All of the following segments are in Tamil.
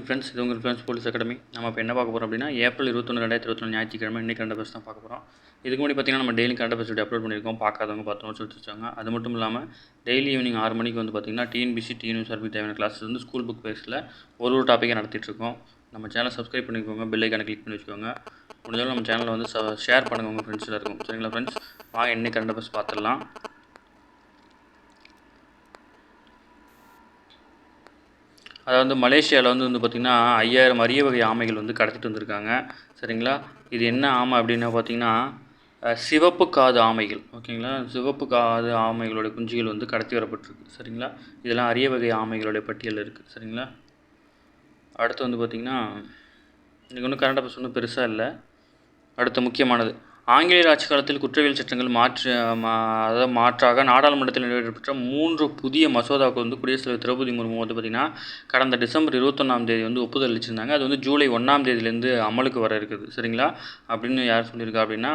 ஃப்ரெண்ட்ஸ், இது உங்கள் ஃப்ரெண்ட்ஸ் போலீஸ் அகாடமி. நம்ம இப்போ என்ன பார்க்க போகிறோம் அப்படின்னா, ஏப்ரல் 21, 2021 ஞாயிற்றுக்கிழமை இன்றைக்கி கரண்ட் அஃபேர்ஸ் தான் பார்க்க போகிறோம். இதுக்கு முன்னாடி பார்த்தீங்கன்னா நம்ம daily current affairs video upload பண்ணியிருக்கோம். பார்க்காதவங்க 10 நோட்ஸ் வச்சுருக்காங்க. அது மட்டும் இல்லாமல் டெய்லி ஈவினிங் 6 மணிக்கு வந்து பார்த்திங்கன்னா டிஎன்பிசி டிஎன்யூஎஸ்ஆர்பி தேவையான கிளாஸஸ் வந்து ஸ்கூல் புக் பேஸில் ஒரு டாப்பிக்கை நடத்திட்டுருக்கோம். நம்ம சேனலை சப்ஸ்கிரைப் பண்ணிக்கோங்க, பெல் ஐக்கானை கிளிக் பண்ணி வச்சுக்கோங்க. முடிஞ்சாலும் நம்ம சேனலை வந்து ஷேர் பண்ணுங்கள் உங்கள் ஃப்ரெண்ட்ஸில் இருக்கும். சரிங்களா ஃப்ரெண்ட்ஸ், வாங்க இன்றைக்கி கரண்ட் அஃபேர்ஸ் பார்த்துடலாம். அதாவது மலேசியாவில் வந்து பார்த்திங்கன்னா 5000 அரிய வகை ஆமைகள் வந்து கடத்திட்டு வந்திருக்காங்க. சரிங்களா, இது என்ன ஆமை அப்படின்னா பார்த்திங்கன்னா சிவப்பு காது ஆமைகள். ஓகேங்களா, சிவப்பு காது ஆமைகளுடைய குஞ்சுகள் வந்து கடத்தி வரப்பட்டிருக்கு. சரிங்களா, இதெல்லாம் அரிய வகை ஆமைகளுடைய பட்டியலில் இருக்குது. சரிங்களா, அடுத்து வந்து பார்த்திங்கன்னா இன்றைக்கி ஒன்றும் கரண்ட் அஃபேர்ஸ் ஒன்றும் பெருசாக இல்லை. அடுத்த முக்கியமானது, ஆங்கிலேயர் ஆட்சி காலத்தில் குற்றவியல் சட்டங்கள் மாற்றாக நாடாளுமன்றத்தில் நிறைவேற்றப்பட்ட 3 புதிய மசோதாவுக்கு வந்து குடியரசுத் தலைவர் திரௌபதி முர்மு வந்து பார்த்திங்கன்னா கடந்த டிசம்பர் 21 வந்து ஒப்புதல் அளிச்சிருந்தாங்க. அது வந்து ஜூலை 1 அமலுக்கு வர இருக்குது. சரிங்களா, அப்படின்னு யார் சொல்லியிருக்கா அப்படின்னா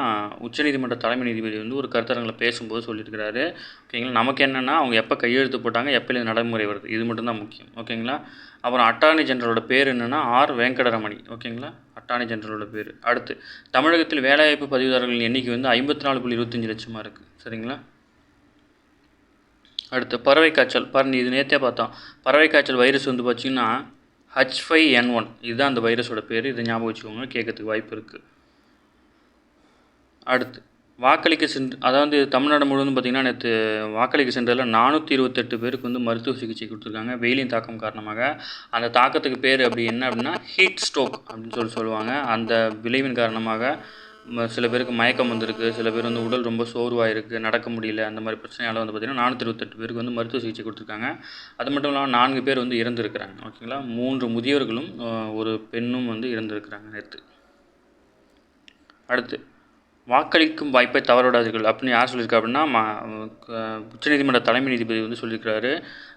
உச்சநீதிமன்ற தலைமை நீதிபதி வந்து ஒரு கருத்தரங்கில் பேசும்போது சொல்லியிருக்கிறாரு. ஓகேங்களா, நமக்கு என்னென்னா அவங்க எப்போ கையெழுத்து போட்டாங்க, எப்போ இது நடைமுறை வருது, இது மட்டும்தான் முக்கியம். ஓகேங்களா, அப்புறம் அட்டார்னி ஜெனரலோட பேர் என்னென்னா ஆர் வெங்கடரமணி. ஓகேங்களா, அட்டார்னி ஜெனரலோட பேர். அடுத்து, தமிழகத்தில் வேலைவாய்ப்பு பதிவுதாரர்களின் எண்ணிக்கை வந்து 54.25 லட்சமாக இருக்குது. சரிங்களா, அடுத்து பறவை காய்ச்சல். இது நேற்றே பார்த்தோம். பறவை காய்ச்சல் வைரஸ் வந்து பார்த்திங்கன்னா H5N1 இதுதான் அந்த வைரஸோட பேர். இதை ஞாபகம் வச்சுக்கோங்க, கேட்கறதுக்கு வாய்ப்பு இருக்குது. அடுத்து, வாக்களிக்க சென்று, அதாவது தமிழ்நாடு முழுவதும் பார்த்திங்கன்னா நேற்று வாக்களிக்க சென்றதில் 428 பேருக்கு வந்து மருத்துவ சிகிச்சை கொடுத்துருக்காங்க. வெயிலின் தாக்கம் காரணமாக. அந்த தாக்கத்துக்கு பேர் அப்படி என்ன அப்படின்னா ஹீட் ஸ்ட்ரோக் அப்படின்னு சொல்லுவாங்க. அந்த விளைவின் காரணமாக சில பேருக்கு மயக்கம் வந்திருக்கு, சில பேர் வந்து உடல் ரொம்ப சோர்வாக இருக்குது, நடக்க முடியல, அந்த மாதிரி பிரச்சனையால் வந்து பார்த்திங்கன்னா 428 பேருக்கு வந்து மருத்துவ சிகிச்சை கொடுத்துருக்காங்க. அது மட்டும் இல்லாமல் 4 பேர் வந்து இறந்துருக்கிறாங்க. ஓகேங்களா, 3 முதியவர்களும் ஒரு பெண்ணும் வந்து இறந்துருக்கிறாங்க நேற்று. அடுத்து, வாக்களிக்கும் வாய்ப்பை தவறவிடாதீர்கள் அப்படின்னு யார் சொல்லியிருக்கா அப்படின்னா உச்சநீதிமன்ற தலைமை நீதிபதி வந்து சொல்லியிருக்கிறாரு.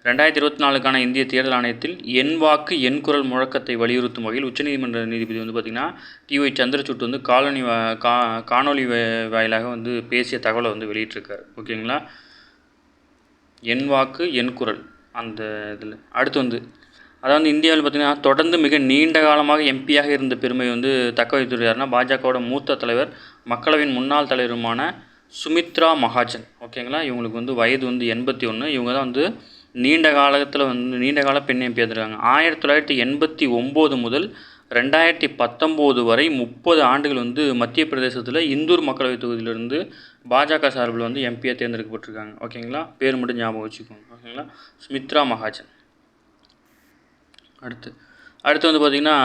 2024க்கான இந்திய தேர்தல் ஆணையத்தில் என் வாக்கு என் குரல் முழக்கத்தை வலியுறுத்தும் வகையில் உச்சநீதிமன்ற நீதிபதி வந்து பார்த்திங்கன்னா டிஒய் சந்திரசூட் வந்து காணொலி வாயிலாக வந்து பேசிய தகவலை வந்து வெளியிட்டிருக்காரு. ஓகேங்களா, என் வாக்கு என் குரல் அந்த இதில். அடுத்து வந்து, அதாவது இந்தியாவில் பார்த்திங்கன்னா தொடர்ந்து மிக நீண்ட காலமாக எம்பியாக இருந்த பெருமை வந்து தக்க வைத்துள்ளார்னா பாஜகவோட மூத்த தலைவர், மக்களவையின் முன்னாள் தலைவருமான சுமித்ரா மகாஜன். ஓகேங்களா, இவங்களுக்கு வந்து வயது வந்து 81. இவங்க தான் வந்து நீண்ட கால பெண் எம்பியாக இருக்காங்க. 1989 முதல் 2019 வரை 30 ஆண்டுகள் வந்து மத்திய பிரதேசத்தில் இந்தூர் மக்களவை தொகுதியிலிருந்து பாஜக சார்பில் வந்து எம்பியாக தேர்ந்தெடுக்கப்பட்டிருக்காங்க. ஓகேங்களா, பேர் மட்டும் ஞாபகம் வச்சுக்கோங்க. ஓகேங்களா, சுமித்ரா மகாஜன். அடுத்து வந்து பார்த்திங்கன்னா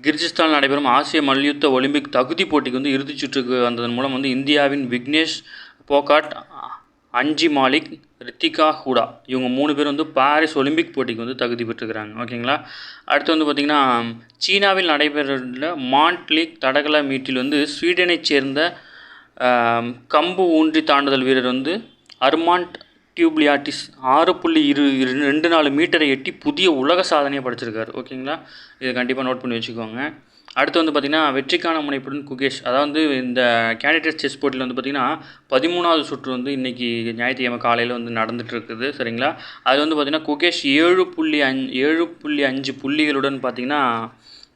கிர்ஜிஸ்தான் நடைபெறும் ஆசிய மல்யுத்த ஒலிம்பிக் தகுதி போட்டிக்கு வந்து இறுதிச் சுற்றுக்கு வந்ததன் மூலம் வந்து இந்தியாவின் விக்னேஷ் போகாட், அஞ்சி மாலிக், ரித்திகா ஹூடா இவங்க 3 பேர் வந்து பாரிஸ் ஒலிம்பிக் போட்டிக்கு வந்து தகுதி பெற்றுக்கிறாங்க. ஓகேங்களா, அடுத்து வந்து பார்த்திங்கன்னா சீனாவில் நடைபெறுள்ள மாண்ட்லீக் தடகள மீட்டில் வந்து ஸ்வீடனைச் சேர்ந்த கம்பு ஊன்றி தாண்டுதல் வீரர் வந்து அர்மாண்ட் டியூப்லியாட்டிஸ் 6.24 மீட்டரை எட்டி புதிய உலக சாதனையை படைச்சிருக்காரு. ஓகேங்களா, இதை கண்டிப்பாக நோட் பண்ணி வச்சுக்கோங்க. அடுத்து வந்து பார்த்திங்கன்னா வெற்றிக்கான முனைப்புடன் குகேஷ், அதாவது இந்த கேண்டிடேட் செஸ் போட்டியில் வந்து பார்த்திங்கன்னா 13வது சுற்று வந்து இன்றைக்கி ஞாயிற்றுக்கிழமை காலையில் வந்து நடந்துகிட்ருக்குது. சரிங்களா, அது வந்து பார்த்திங்கன்னா குகேஷ் 7.5 புள்ளிகளுடன் பார்த்திங்கன்னா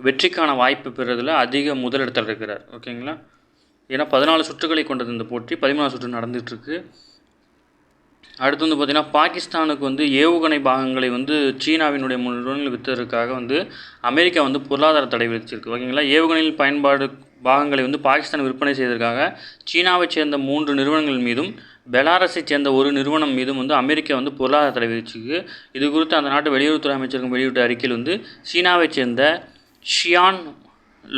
வெற்றிக்கான வாய்ப்பு பெறுறதுல அதிக முதலிடத்தில் இருக்கிறார். ஓகேங்களா, ஏன்னா 14 சுற்றுகளை கொண்டது இந்த போட்டி, 13வது சுற்று நடந்துகிட்ருக்கு. அடுத்து வந்து பார்த்திங்கன்னா பாகிஸ்தானுக்கு வந்து ஏவுகணை பாகங்களை வந்து சீனாவினுடைய நிறுவனங்கள் விற்றதற்காக வந்து அமெரிக்கா வந்து பொருளாதார தடை விதிச்சிருக்கு. ஓகேங்களா, ஏவுகணையில் பயன்பாடு பாகங்களை வந்து பாகிஸ்தான் விற்பனை செய்வதற்காக சீனாவைச் சேர்ந்த 3 நிறுவனங்கள் மீதும் பெலாரஸை சேர்ந்த ஒரு நிறுவனம் மீதும் வந்து அமெரிக்கா வந்து பொருளாதார தடை விதிச்சிருக்கு. இது குறித்து அந்த நாட்டு வெளியுறவுத்துறை அமைச்சகம் வெளியிட்ட அறிக்கையில் வந்து சீனாவைச் சேர்ந்த Xi'an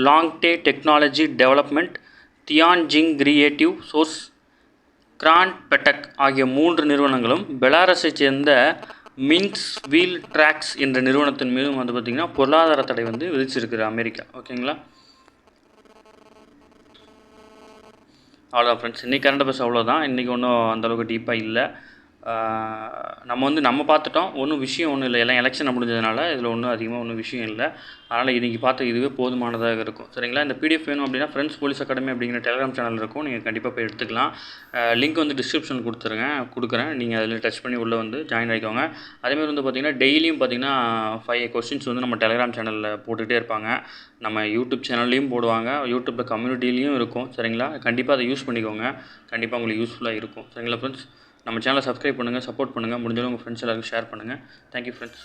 Longde technology development, Tianjin creative source, grand பெட்டக் ஆகிய 3 நிறுவனங்களும் பெலாரஸை சேர்ந்த மின்ஸ் வீல் ட்ராக்ஸ் என்ற நிறுவனத்தின் மீதும் வந்து பார்த்திங்கன்னா பொருளாதார தடை வந்து விதிச்சிருக்கிற அமெரிக்கா. ஓகேங்களா, அவ்வளோதான் ஃப்ரெண்ட்ஸ், இன்றைக்கி கரண்ட் அஃபேர்ஸ் அவ்வளோதான். இன்றைக்கி ஒன்றும் அந்தளவுக்கு டீப்பாக இல்லை. நம்ம பார்த்துட்டோம். ஒன்றும் விஷயம் ஒன்றும் இல்லை. எல்லாம் எலெக்ஷன் முடிஞ்சதுனால இதில் ஒன்றும் அதிகமாக ஒன்றும் விஷயம் இல்லை. அதனால் இன்றைக்கி பார்த்த இதுவே போதுமானதாக இருக்கும். சரிங்களா? இந்த பிடிஎஃப் வேணும் அப்படின்னா ஃப்ரெண்ட்ஸ் போலீஸ் அகாடமி அப்படிங்கிற டெலிகிராம் சேனல் இருக்கும். நீங்கள் கண்டிப்பாக போய் எடுத்துக்கலாம். லிங்க் வந்து டிஸ்கிரிப்ஷன் கொடுக்குறேன். நீங்கள் அதில் டச் பண்ணி உள்ளே வந்து ஜாயின் ஆகிக்கோங்க. அதேமாதிரி வந்து பார்த்திங்கன்னா டெய்லியும் பார்த்திங்கன்னா 5 கொஸ்டின்ஸ் வந்து நம்ம டெலிகிராம் சேனலில் போட்டுகிட்டே இருப்பாங்க. நம்ம யூடியூப் சேனல்லையும் போடுவாங்க. யூடியூப்பில் கம்யூனிட்டிலையும் இருக்கும். சரிங்களா? கண்டிப்பாக அதை யூஸ் பண்ணிக்கோங்க. கண்டிப்பாக உங்களுக்கு யூஸ்ஃபுல்லாக இருக்கும். சரிங்களா ஃப்ரெண்ட்ஸ்? நம்ம சேனலை சப்ஸ்கிரைப் பண்ணுங்கள், சப்போர்ட் பண்ணுங்கள். முடிஞ்சளவு உங்கள் ஃப்ரெண்ட்ஸ் எல்லாருக்கும் ஷேர் பண்ணுங்கள். Thank you friends.